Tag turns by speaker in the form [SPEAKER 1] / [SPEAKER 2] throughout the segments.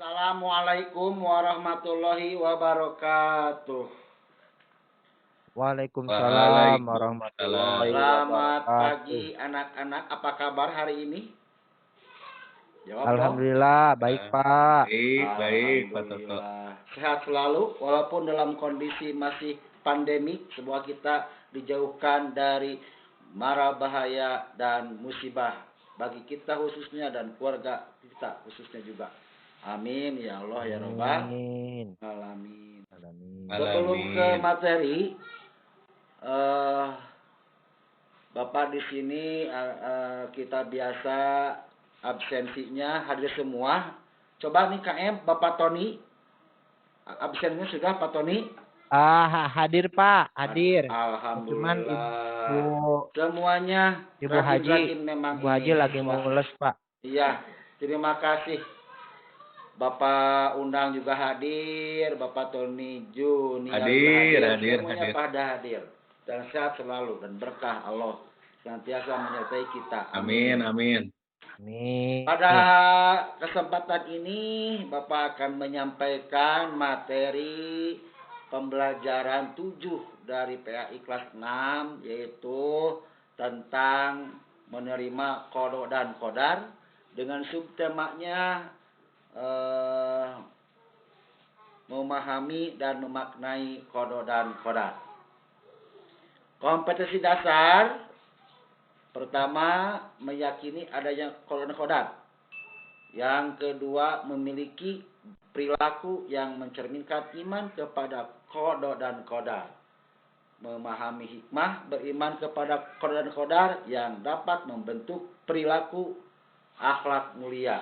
[SPEAKER 1] Assalamualaikum warahmatullahi wabarakatuh.
[SPEAKER 2] Waalaikumsalam
[SPEAKER 3] Waalaikumsalam.
[SPEAKER 2] warahmatullahi
[SPEAKER 1] Selamat
[SPEAKER 2] wabarakatuh.
[SPEAKER 1] pagi anak-anak, apa kabar hari ini? Jawab dong.
[SPEAKER 2] Alhamdulillah, baik Pak.
[SPEAKER 3] Baik, Pak Toto.
[SPEAKER 1] Alhamdulillah. Sehat selalu, walaupun dalam kondisi masih pandemik, semoga kita dijauhkan dari mara bahaya dan musibah bagi kita khususnya dan keluarga kita khususnya juga. Amin ya Allah ya Rabbal
[SPEAKER 2] Amin.
[SPEAKER 1] alamin.
[SPEAKER 2] Alamin.
[SPEAKER 1] Sebelum ke materi, Bapak di sini kita biasa absensinya hadir semua. Coba nih KM, Bapak Tony, absennya sudah Pak Tony?
[SPEAKER 2] Hadir Pak, hadir.
[SPEAKER 1] Alhamdulillah.
[SPEAKER 2] Cuman
[SPEAKER 1] Semuanya
[SPEAKER 2] Ibu Haji,
[SPEAKER 1] memang
[SPEAKER 2] Ibu Haji lagi mules Pak.
[SPEAKER 1] Iya, terima kasih. Bapak Undang juga hadir, Bapak Tony Juni
[SPEAKER 3] Hadir.
[SPEAKER 1] semuanya pada hadir. Dan sehat selalu dan berkah Allah senantiasa menyertai kita.
[SPEAKER 3] Amin.
[SPEAKER 2] Amin.
[SPEAKER 1] Pada kesempatan ini Bapak akan menyampaikan materi pembelajaran 7 dari PAI kelas 6, yaitu tentang menerima qada dan qadar dengan subtemanya memahami dan memaknai qada dan qadar. Kompetensi dasar pertama, meyakini adanya qada dan qadar. Yang kedua, memiliki perilaku yang mencerminkan iman kepada qada dan qadar. Memahami hikmah beriman kepada qada dan qadar yang dapat membentuk perilaku akhlak mulia.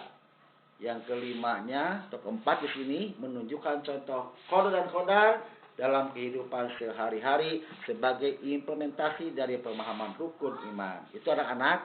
[SPEAKER 1] Yang kelimanya atau keempat di sini menunjukkan contoh qada dan qadar dalam kehidupan sehari-hari sebagai implementasi dari pemahaman rukun iman. Itu anak-anak.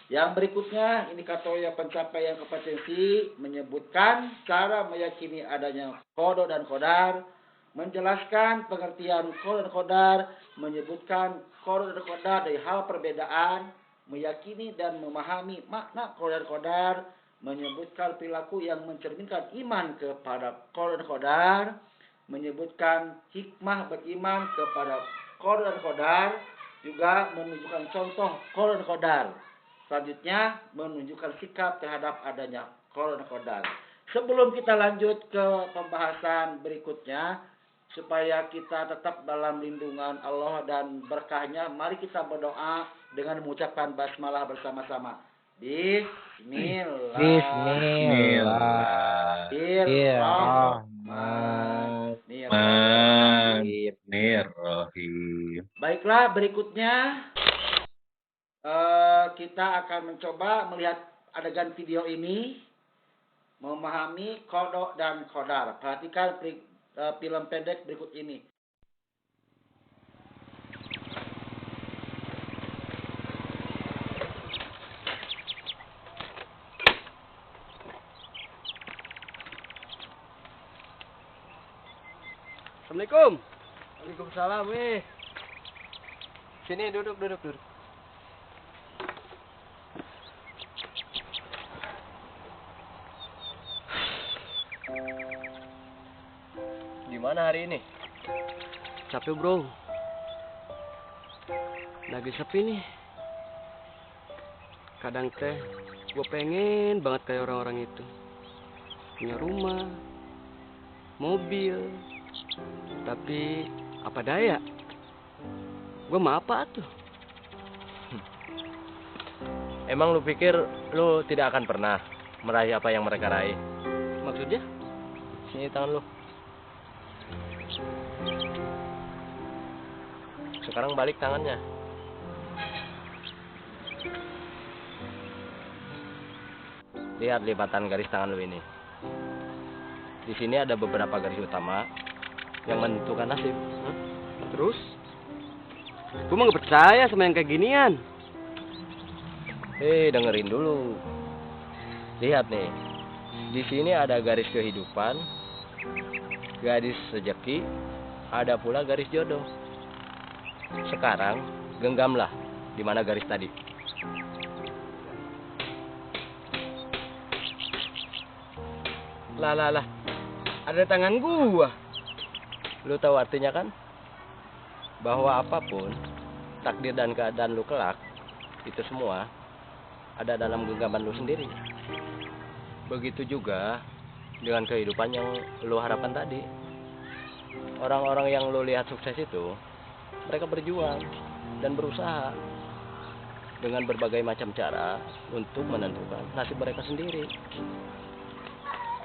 [SPEAKER 1] Yang berikutnya indikator pencapaian kompetensi menyebutkan cara meyakini adanya qada dan qadar, menjelaskan pengertian qada dan qadar, menyebutkan qada dan qadar dari hal perbedaan, meyakini dan memahami makna qada dan qadar, menyebutkan perilaku yang mencerminkan iman kepada qada dan qadar, menyebutkan hikmah beriman kepada qada dan qadar, juga menunjukkan contoh qada dan qadar. Selanjutnya menunjukkan sikap terhadap adanya qada dan qadar. Sebelum kita lanjut ke pembahasan berikutnya, supaya kita tetap dalam lindungan Allah dan berkahnya, mari kita berdoa dengan mengucapkan basmalah bersama-sama.
[SPEAKER 3] Bismillahirrahmanirrahim.
[SPEAKER 1] Baiklah, berikutnya kita akan mencoba melihat adegan video ini, memahami qada dan qadar. Perhatikan film pendek berikut ini.
[SPEAKER 4] Assalamualaikum. Waalaikumsalam. Sini duduk. Gimana hari ini? Capek bro. Lagi sepi nih. Kadang teh gue pengen banget kayak orang-orang itu, punya rumah, mobil. Tapi apa daya? Gue mah apa tuh?
[SPEAKER 5] Emang lu pikir lu tidak akan pernah meraih apa yang mereka raih?
[SPEAKER 4] Maksudnya?
[SPEAKER 5] Sini tangan lu. Sekarang balik tangannya. Lihat lipatan garis tangan lu ini. Di sini ada beberapa garis utama yang menentukan nasib.
[SPEAKER 4] Terus? Gue mah gak percaya sama yang kayak ginian.
[SPEAKER 5] Dengerin dulu. Lihat nih. Di sini ada garis kehidupan, garis rezeki, ada pula garis jodoh. Sekarang genggamlah di mana garis tadi.
[SPEAKER 4] Lah. Ada tangan gua.
[SPEAKER 5] Lu tahu artinya kan? Bahwa apapun, takdir dan keadaan lu kelak, itu semua ada dalam genggaman lu sendiri. Begitu juga dengan kehidupan yang lu harapkan tadi. Orang-orang yang lu lihat sukses itu, mereka berjuang dan berusaha dengan berbagai macam cara untuk menentukan nasib mereka sendiri.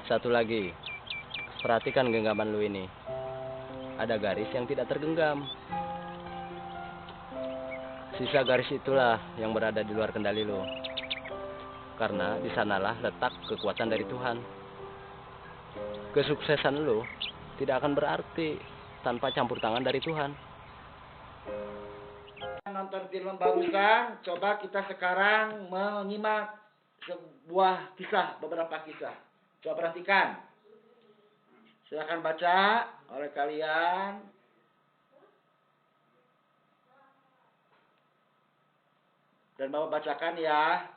[SPEAKER 5] Satu lagi, perhatikan genggaman lu ini. Ada garis yang tidak tergenggam. Sisa garis itulah yang berada di luar kendali lu. Karena di sanalah letak kekuatan dari Tuhan. Kesuksesan lu tidak akan berarti tanpa campur tangan dari Tuhan.
[SPEAKER 1] Nonton film barusan, coba kita sekarang menyimak sebuah kisah, beberapa kisah. Coba perhatikan. Silakan baca oleh kalian. Dan Bapak bacakan ya.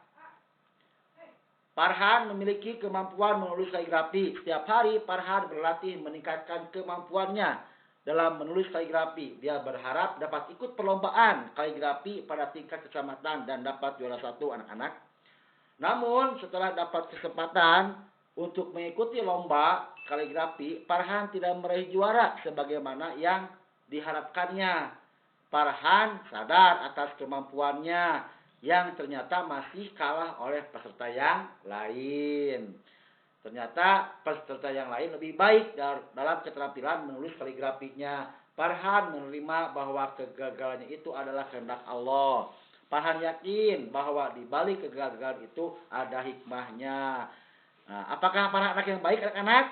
[SPEAKER 1] Farhan memiliki kemampuan menulis kaligrafi. Setiap hari Farhan berlatih meningkatkan kemampuannya dalam menulis kaligrafi. Dia berharap dapat ikut perlombaan kaligrafi pada tingkat kecamatan dan dapat juara 1 anak-anak. Namun setelah dapat kesempatan untuk mengikuti lomba kaligrafi, Farhan tidak meraih juara sebagaimana yang diharapkannya. Farhan sadar atas kemampuannya yang ternyata masih kalah oleh peserta yang lain. Ternyata peserta yang lain lebih baik dalam keterampilan menulis kaligrafinya. Farhan menerima bahwa kegagalannya itu adalah kehendak Allah. Farhan yakin bahwa di balik kegagalan itu ada hikmahnya. Nah, apakah para anak yang baik, anak-anak?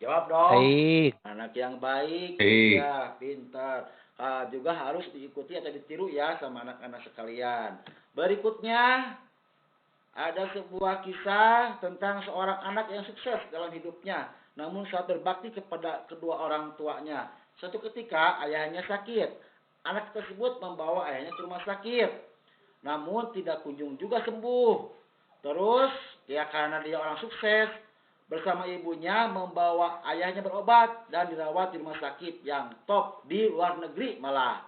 [SPEAKER 1] Jawab dong.
[SPEAKER 2] Baik.
[SPEAKER 1] Anak yang baik,
[SPEAKER 3] Baik.
[SPEAKER 1] ya, pintar. Juga harus diikuti atau ditiru ya sama anak-anak sekalian. Berikutnya, ada sebuah kisah tentang seorang anak yang sukses dalam hidupnya. Namun saat berbakti kepada kedua orang tuanya. Suatu ketika ayahnya sakit. Anak tersebut membawa ayahnya ke rumah sakit. Namun tidak kunjung juga sembuh. Terus, ya karena dia orang sukses, bersama ibunya membawa ayahnya berobat dan dirawat di rumah sakit yang top di luar negeri malah.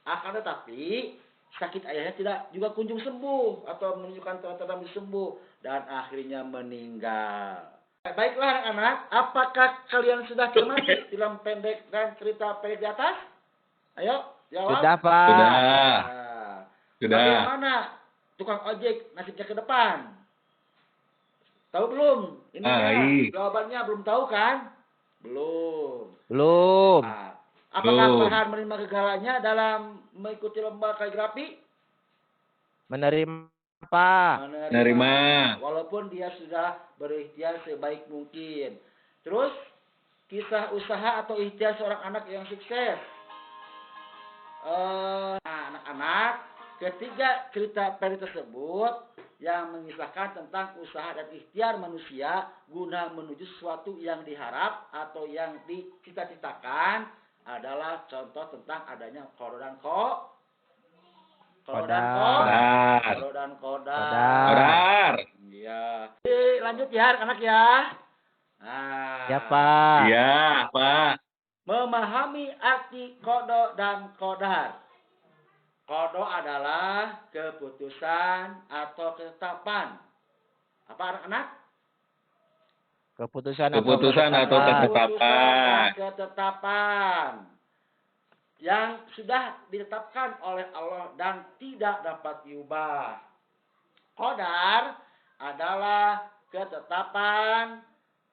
[SPEAKER 1] Akan tetapi, sakit ayahnya tidak juga kunjung sembuh atau menunjukkan tanda-tanda sembuh dan akhirnya meninggal. Baiklah anak-anak, apakah kalian sudah cermati film pendek dan cerita pendek di atas? Ayo, jawab.
[SPEAKER 2] Sudah, Pak.
[SPEAKER 3] Sudah.
[SPEAKER 1] Nah,
[SPEAKER 3] Sudah.
[SPEAKER 1] bagaimana tukang ojek nasibnya ke depan? Tahu belum? Ini
[SPEAKER 3] Baik.
[SPEAKER 1] jawabannya belum tahu kan? Belum.
[SPEAKER 2] Belum.
[SPEAKER 1] Nah, apakah
[SPEAKER 3] Belum.
[SPEAKER 1] Farhan menerima kegagalannya dalam mengikuti lomba kaligrafi?
[SPEAKER 2] Menerima, Pak.
[SPEAKER 3] Menerima.
[SPEAKER 1] Walaupun dia sudah berikhtiar sebaik mungkin. Terus, kisah usaha atau ikhtiar seorang anak yang sukses. Anak-anak, ketiga cerita pendek tersebut yang mengisahkan tentang usaha dan ikhtiar manusia guna menuju sesuatu yang diharap atau yang dicita-citakan adalah contoh tentang adanya kodar.
[SPEAKER 3] Kodar.
[SPEAKER 1] Iya. Lanjut ya anak-anak ya. Nah,
[SPEAKER 2] Ya, Pak.
[SPEAKER 3] Iya, Pak.
[SPEAKER 1] memahami arti kodo dan kodar. Kodo adalah keputusan atau ketetapan. Apa anak-anak?
[SPEAKER 2] Keputusan
[SPEAKER 3] atau ketetapan.
[SPEAKER 1] Keputusan dan ketetapan yang sudah ditetapkan oleh Allah dan tidak dapat diubah. Qadar adalah ketetapan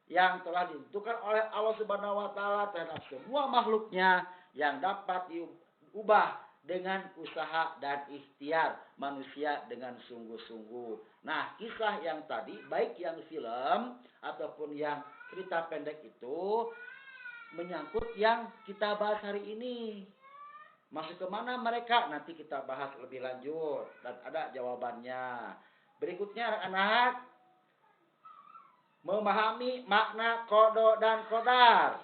[SPEAKER 1] yang telah ditentukan oleh Allah Subhanahu wa taala terhadap semua makhluknya yang dapat diubah dengan usaha dan ikhtiar manusia dengan sungguh-sungguh. Nah, kisah yang tadi, baik yang film ataupun yang cerita pendek itu, menyangkut yang kita bahas hari ini. Masuk kemana mereka? Nanti kita bahas lebih lanjut. Dan ada jawabannya. Berikutnya anak-anak, memahami makna kodo dan kodar.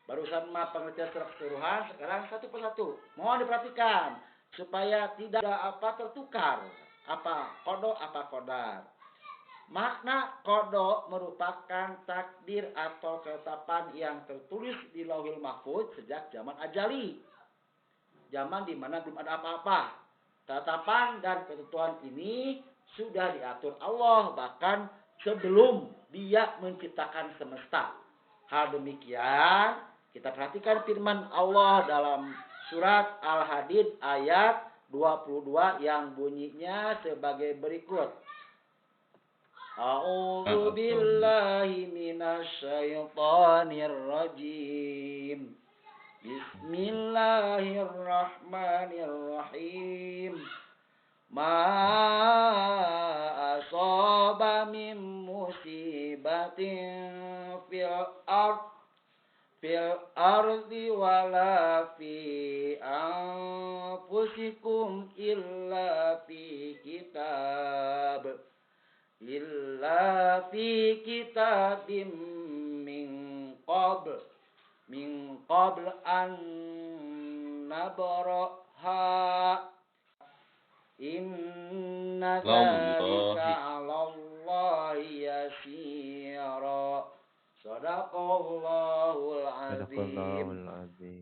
[SPEAKER 1] Barusan pengertian secara keseluruhan, sekarang satu persatu. Mohon diperhatikan supaya tidak ada tertukar. Apa kodo, apa kodar. Makna qada merupakan takdir atau ketetapan yang tertulis di Lauhul Mahfuz sejak zaman ajali. Zaman di mana belum ada apa-apa. Ketetapan dan ketentuan ini sudah diatur Allah bahkan sebelum Dia menciptakan semesta. Hal demikian, kita perhatikan firman Allah dalam surat Al-Hadid ayat 22 yang bunyinya sebagai berikut. A'udzu billahi minasy syaithanir rajim. Bismillahirrahmanirrahim. Ma asaba min musibatin fil ardi wala fi anfusikum illa fi kitabim min qabl an nabraha inna dzalika 'alallahi yasira. Shadaqallahul azim.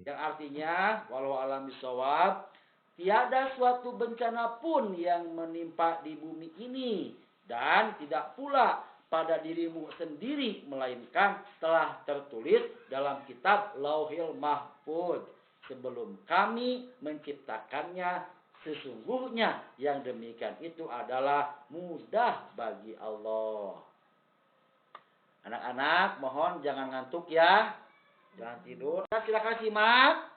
[SPEAKER 1] Yang artinya walau alam bisawab, tiada suatu bencana pun yang menimpa di bumi ini dan tidak pula pada dirimu sendiri melainkan telah tertulis dalam kitab Lauhil Mahfuz sebelum kami menciptakannya. Sesungguhnya yang demikian itu adalah mudah bagi Allah. Anak-anak mohon jangan ngantuk ya. Jangan tidur. Silakan simak.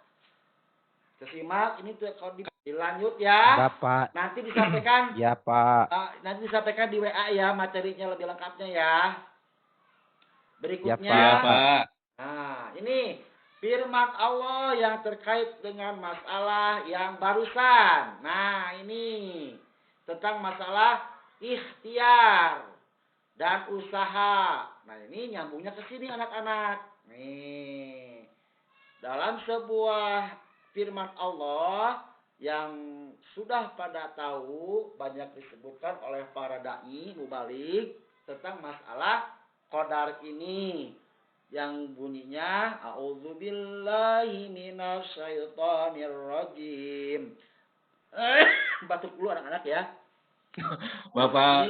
[SPEAKER 1] Sesimak ini tuh kalau dilanjut ya.
[SPEAKER 2] Bapak.
[SPEAKER 1] Nanti disampaikan.
[SPEAKER 2] Ya, Pak.
[SPEAKER 1] Nanti disampaikan di WA ya materinya lebih lengkapnya ya. Berikutnya.
[SPEAKER 2] Ya,
[SPEAKER 3] Pak.
[SPEAKER 1] Nah, ini firman Allah yang terkait dengan masalah yang barusan. Nah, ini tentang masalah ikhtiar dan usaha. Nah, ini nyambungnya ke sini anak-anak. Nih. Dalam sebuah firman Allah yang sudah pada tahu banyak disebutkan oleh para dai mubalik tentang masalah qadar ini yang bunyinya a'udzubillahi minasyaitonir rajim. Batuk dulu anak-anak ya.
[SPEAKER 3] Bapak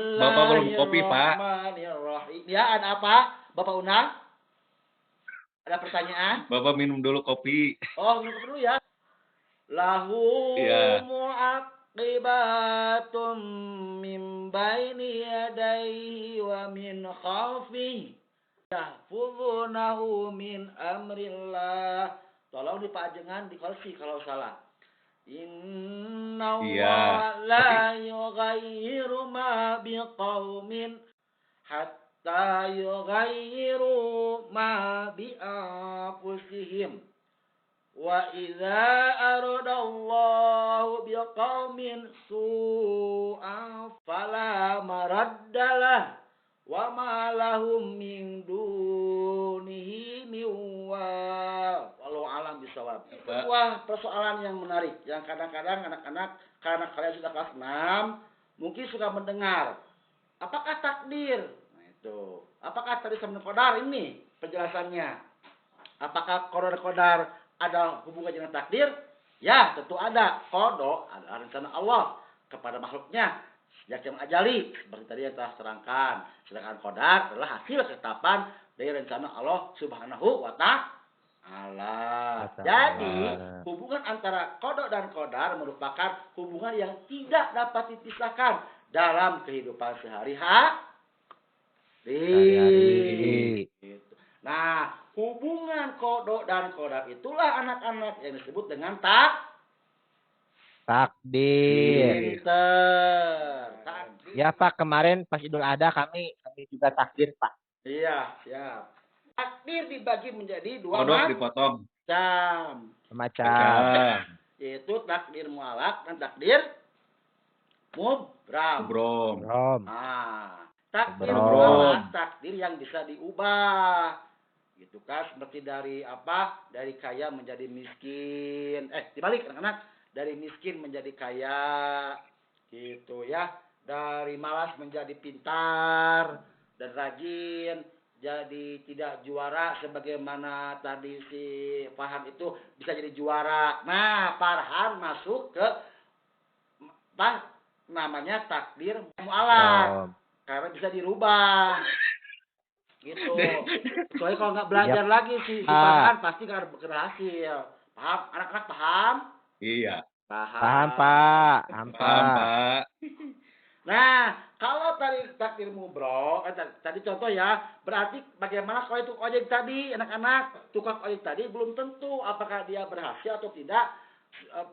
[SPEAKER 3] belum kopi, Pak.
[SPEAKER 1] Ya, ada apa? Bapak Una? Ada pertanyaan?
[SPEAKER 3] Bapak minum dulu kopi.
[SPEAKER 1] Oh, minum kopi dulu ya. Lahu
[SPEAKER 3] Iya.
[SPEAKER 1] mu'aqibatum min baini yadayhi wa min khalfihi yahfuzunahu min amrillah. Tolong dipajengan dikoreksi kalau salah. Inna Allah la yughayyiru ma biqaumin hatta yughayyiru ma bi anfusihim. Wa idza aradallahu biqaumin su'an fala maraddalah wa ma lahum min dunihi min wal. Wallahu alam bisawab. Sebuah persoalan yang menarik yang kadang-kadang anak-anak karena kalian sudah kelas 6 mungkin suka mendengar. Apakah takdir? Nah, itu. Apakah tadi sama qadar ini penjelasannya? Apakah qadar ada hubungan dengan takdir? Ya, tentu ada. Qada adalah rencana Allah kepada makhluknya sejak yang ajali seperti tadi yang telah terangkan. Sedangkan qadar adalah hasil ketetapan dari rencana Allah Subhanahu wa ta'ala. Jadi, hubungan antara qada dan qadar merupakan hubungan yang tidak dapat dipisahkan dalam kehidupan sehari-hari. Nah, hubungan qada dan qadar itulah anak-anak yang disebut dengan
[SPEAKER 2] Takdir.
[SPEAKER 1] Takdir.
[SPEAKER 2] Ya, Pak, kemarin pas Idul Adha kami juga takdir, Pak.
[SPEAKER 1] Iya, siap. Takdir dibagi menjadi dua
[SPEAKER 3] Kodok dipotong.
[SPEAKER 1] macam,
[SPEAKER 2] Semacam.
[SPEAKER 1] yaitu takdir mualak dan takdir mubram.
[SPEAKER 3] Brom.
[SPEAKER 2] Rom.
[SPEAKER 1] Nah, takdir
[SPEAKER 2] Mubram.
[SPEAKER 1] mualak takdir yang bisa diubah. Gitu kan, seperti dari apa? Dari kaya menjadi miskin. Dibalik anak-anak, dari miskin menjadi kaya. Gitu ya. dari malas menjadi pintar dan rajin, jadi tidak juara sebagaimana tadi si Farhan itu bisa jadi juara. Nah, Farhan masuk ke apa namanya takdir mualaf karena bisa dirubah gitu. Soalnya kalau nggak belajar lagi si Farhan pasti nggak berhasil. Paham? Anak-anak paham?
[SPEAKER 3] Iya.
[SPEAKER 2] Paham, Pak. Paham,
[SPEAKER 3] Paham,
[SPEAKER 2] Pak.
[SPEAKER 3] Pak.
[SPEAKER 1] Nah, kalau tadi takdir mubro, tadi contoh ya, berarti bagaimana kalau itu ojek tadi, anak-anak, tukang ojek tadi belum tentu apakah dia berhasil atau tidak,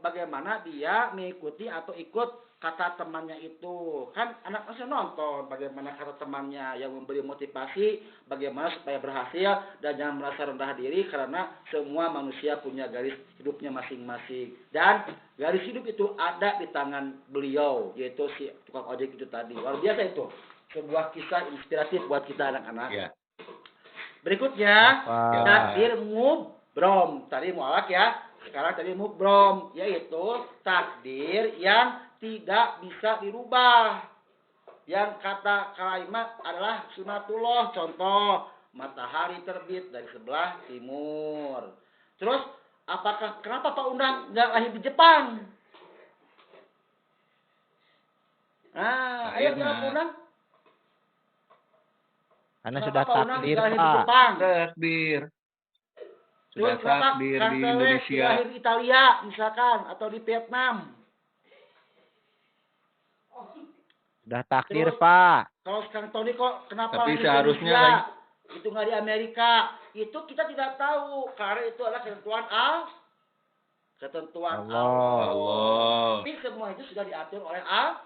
[SPEAKER 1] bagaimana dia mengikuti atau ikut kata temannya itu. Kan anak masih nonton bagaimana kata temannya yang memberi motivasi, bagaimana supaya berhasil dan jangan merasa rendah diri karena semua manusia punya garis hidupnya masing-masing. Dan garis hidup itu ada di tangan beliau, yaitu si tukang ojek itu tadi. Luar biasa itu. Sebuah kisah inspiratif buat kita anak-anak.
[SPEAKER 3] Iya.
[SPEAKER 1] Berikutnya,
[SPEAKER 2] Ya.
[SPEAKER 1] takdir mubrom. Tadi mualak ya. Sekarang tadi mubrom, yaitu takdir yang tidak bisa dirubah. Yang kata kalimat adalah sunatullah. Contoh, matahari terbit dari sebelah timur. Terus, kenapa Pak Undang nggak lahir di Jepang? Nah, ayo jawab Pak Undang.
[SPEAKER 2] Karena
[SPEAKER 1] Kenapa
[SPEAKER 2] sudah
[SPEAKER 1] Pak Undang
[SPEAKER 2] takdir,
[SPEAKER 1] nggak lahir di
[SPEAKER 2] Pak.
[SPEAKER 1] Jepang?
[SPEAKER 3] Takdir. Sudah
[SPEAKER 1] Terus kenapa
[SPEAKER 3] takdir
[SPEAKER 1] Kang
[SPEAKER 3] di
[SPEAKER 1] Teles
[SPEAKER 3] Indonesia.
[SPEAKER 1] lahir di Italia misalkan atau di Vietnam?
[SPEAKER 2] Sudah takdir,
[SPEAKER 1] Terus,
[SPEAKER 2] Pak.
[SPEAKER 1] Kalau Kang Tony kok kenapa
[SPEAKER 3] Tapi
[SPEAKER 1] lahir di
[SPEAKER 3] seharusnya
[SPEAKER 1] Indonesia? Itu nggak di Amerika. Itu kita tidak tahu karena itu adalah ketentuan Allah.
[SPEAKER 3] Allah.
[SPEAKER 1] Tapi semua itu sudah diatur oleh Allah.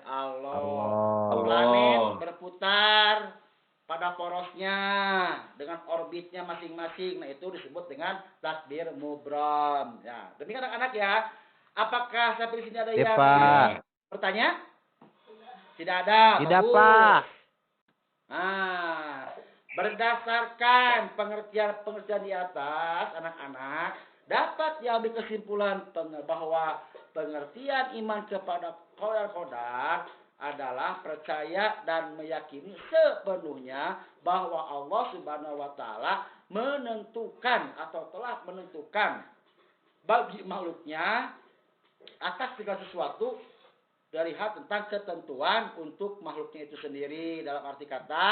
[SPEAKER 2] Allah.
[SPEAKER 1] Planet berputar pada porosnya dengan orbitnya masing-masing. Nah, itu disebut dengan takdir mubram. Ya, demikian anak-anak ya. Apakah sampai di sini ada
[SPEAKER 2] Ya,
[SPEAKER 1] yang
[SPEAKER 2] Pak.
[SPEAKER 1] bertanya? Tidak ada.
[SPEAKER 2] Tidak,
[SPEAKER 1] Bagus.
[SPEAKER 2] Pak.
[SPEAKER 1] Nah, berdasarkan pengertian di atas, anak-anak dapat diambil kesimpulan bahwa pengertian iman kepada qadar adalah percaya dan meyakini sepenuhnya bahwa Allah Subhanahu wa taala menentukan atau telah menentukan bagi makhluknya atas segala sesuatu dari hal tentang ketentuan untuk makhluknya itu sendiri. Dalam arti kata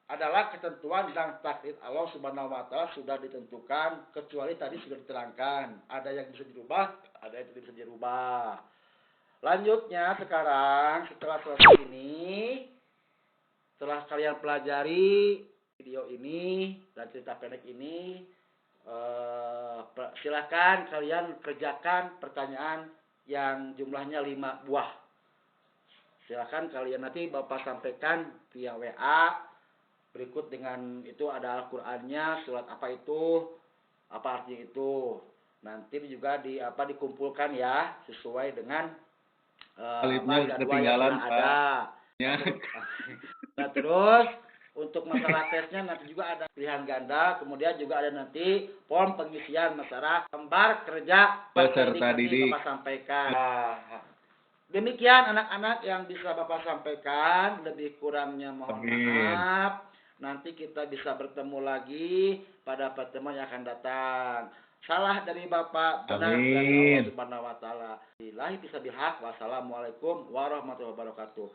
[SPEAKER 1] adalah ketentuan dan takdir Allah Subhanahu wa taala sudah ditentukan, kecuali tadi sudah diterangkan ada yang bisa dirubah, ada yang tidak bisa dirubah. Lanjutnya sekarang setelah selesai ini, setelah kalian pelajari video ini dan cerita pendek ini, silakan kalian kerjakan pertanyaan yang jumlahnya 5 buah. Silakan kalian nanti Bapak sampaikan via WA. Berikut dengan itu ada Al-Qur'annya, surat apa itu, apa artinya itu. Nanti juga dikumpulkan ya sesuai dengan
[SPEAKER 3] Alifnya ketinggalan,
[SPEAKER 1] yang
[SPEAKER 3] Pak.
[SPEAKER 1] ada.
[SPEAKER 3] Ya.
[SPEAKER 1] Nah, terus untuk masalah tesnya nanti juga ada pilihan ganda, kemudian juga ada nanti form pengisian masalah lembar kerja
[SPEAKER 3] Peserta didik.
[SPEAKER 1] Bapak sampaikan. Nah, demikian anak-anak yang bisa Bapak sampaikan, lebih kurangnya mohon maaf. Nanti kita bisa bertemu lagi pada pertemuan yang akan datang. Salah dari Bapak, benar dari Allah Subhanahu wa taala. Billahi bisa bihaq. Wassalamualaikum warahmatullahi wabarakatuh.